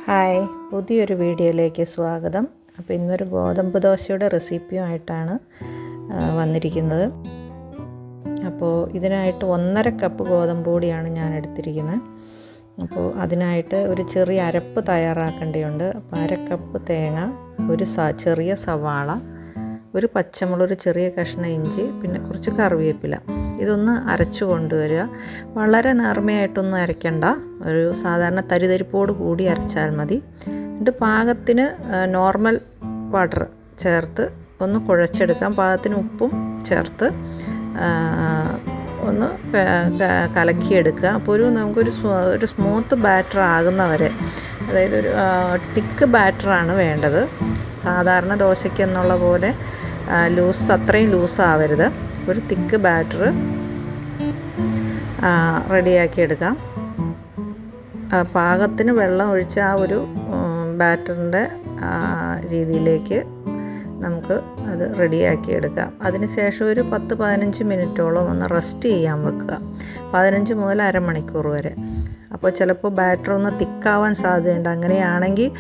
Hi, പുതിയൊരു വീഡിയോയിലേക്ക് സ്വാഗതം. അപ്പോൾ ഇന്നൊരു ഗോതമ്പ് ദോശയുടെ റെസിപ്പിയുമായിട്ടാണ് വന്നിരിക്കുന്നത്. അപ്പോൾ ഇതിനായിട്ട് 1.5 കപ്പ് ഗോതമ്പ് പൊടിയാണ് ഞാൻ എടുത്തിരിക്കുന്നത്. അപ്പോൾ അതിനായിട്ട് ഒരു ചെറിയ അരപ്പ് തയ്യാറാക്കേണ്ടതുണ്ട്. അപ്പോൾ 1/2 കപ്പ് തേങ്ങ, ഒരു ചെറിയ സവാള, ഒരു പച്ചമുളക്, ഒരു ചെറിയ കഷ്ണം ഇഞ്ചി, പിന്നെ കുറച്ച് കറിവേപ്പില. ഇതൊന്ന് അരച്ചു കൊണ്ടുവരിക. വളരെ നേർമയായിട്ടൊന്നും അരയ്ക്കണ്ട, ഒരു സാധാരണ തരിതരിപ്പോട് കൂടി അരച്ചാൽ മതി. എന്നിട്ട് പാകത്തിന് നോർമൽ വാട്ടർ ചേർത്ത് ഒന്ന് കുഴച്ചെടുക്കാം. പാകത്തിന് ഉപ്പും ചേർത്ത് ഒന്ന് കലക്കിയെടുക്കുക. അപ്പോൾ നമുക്കൊരു സ്മൂത്ത് ബാറ്റർ ആകുന്നവരെ, അതായത് ഒരു തിക്ക് ബാറ്ററാണ് വേണ്ടത്. സാധാരണ ദോശയ്ക്ക് എന്നുള്ള പോലെ അത്രയും ലൂസാവരുത്. ഒരു തിക്ക് ബാറ്റർ റെഡിയാക്കി എടുക്കാം. പാകത്തിന് വെള്ളം ഒഴിച്ച് ആ ഒരു ബാറ്ററിൻ്റെ രീതിയിലേക്ക് നമുക്ക് അത് റെഡിയാക്കി എടുക്കാം. അതിനുശേഷം ഒരു 10-15 മിനിറ്റോളം ഒന്ന് റെസ്റ്റ് ചെയ്യാൻ വെക്കുക, 15 മുതൽ അരമണിക്കൂർ വരെ. അപ്പോൾ ചിലപ്പോൾ ബാറ്റർ ഒന്ന് തിക്കാവാൻ സാധ്യതയുണ്ട്. അങ്ങനെയാണെങ്കിൽ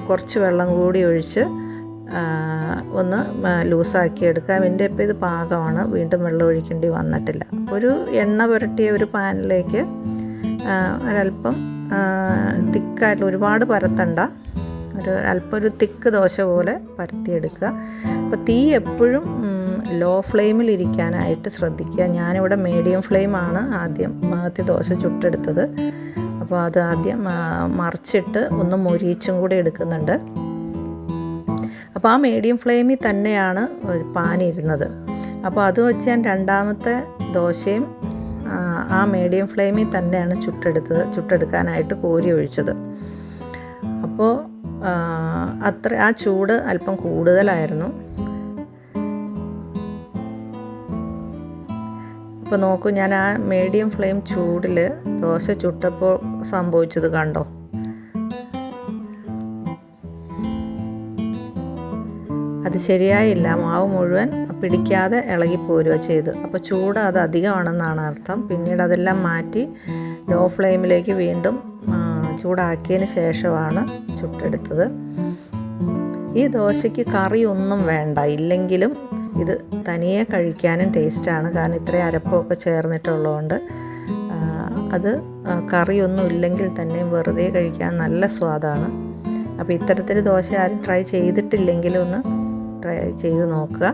കുറച്ച് വെള്ളം കൂടി ഒഴിച്ച് ഒന്ന് ലൂസാക്കി എടുക്കാം. എൻ്റെ ഇപ്പോൾ ഇത് പാകമാണ്, വീണ്ടും വെള്ളം ഒഴിക്കേണ്ടി വന്നിട്ടില്ല. ഒരു എണ്ണ പുരട്ടിയ ഒരു പാനിലേക്ക് ഒരല്പം തിക്കായിട്ട്, ഒരുപാട് പരത്തണ്ട, ഒരു തിക്ക് ദോശ പോലെ പരത്തിയെടുക്കുക. അപ്പോൾ തീ എപ്പോഴും ലോ ഫ്ലെയിമിൽ ഇരിക്കാനായിട്ട് ശ്രദ്ധിക്കുക. ഞാനിവിടെ മീഡിയം ഫ്ലെയിമാണ് ആദ്യത്തെ ദോശ ചുട്ടെടുത്തത്. അപ്പോൾ അത് ആദ്യം മറിച്ചിട്ട് ഒന്ന് മൊരിയിച്ചും കൂടി എടുക്കുന്നുണ്ട്. അപ്പോൾ ആ മീഡിയം ഫ്ലെയിമിൽ തന്നെയാണ് പാൻ ഇരുന്നത്. അപ്പോൾ അത് വെച്ച് ഞാൻ രണ്ടാമത്തെ ദോശയും ആ മീഡിയം ഫ്ലെയിമിൽ തന്നെയാണ് ചുട്ടെടുക്കാനായിട്ട് കോരി ഒഴിച്ചത്. അപ്പോൾ ആ ചൂട് അല്പം കൂടുതലായിരുന്നു. അപ്പോൾ നോക്കൂ, ഞാൻ ആ മീഡിയം ഫ്ലെയിം ചൂടിൽ ദോശ ചുട്ടപ്പോൾ സംഭവിച്ചത് കണ്ടോ? അത് ശരിയായില്ല, മാവ് മുഴുവൻ പിടിക്കാതെ ഇളകിപ്പോരുക ചെയ്ത്. അപ്പോൾ ചൂട് അത് അധികമാണെന്നാണ് അർത്ഥം. പിന്നീട് അതെല്ലാം മാറ്റി ലോ ഫ്ലെയിമിലേക്ക് വീണ്ടും ചൂടാക്കിയതിന് ശേഷമാണ് ചുട്ടെടുത്തത്. ഈ ദോശയ്ക്ക് കറി ഒന്നും വേണ്ട, ഇല്ലെങ്കിലും ഇത് തനിയെ കഴിക്കാനും ടേസ്റ്റാണ്. കാരണം ഇത്രയും അരപ്പൊക്കെ ചേർന്നിട്ടുള്ളതുകൊണ്ട് അത് കറിയൊന്നും ഇല്ലെങ്കിൽ തന്നെ വെറുതെ കഴിക്കാൻ നല്ല സ്വാദാണ്. അപ്പോൾ ഇത്തരത്തിൽ ദോശ ആരും ട്രൈ ചെയ്തിട്ടില്ലെങ്കിലും ഒന്ന് ട്രൈ ചെയ്ത് നോക്കുക.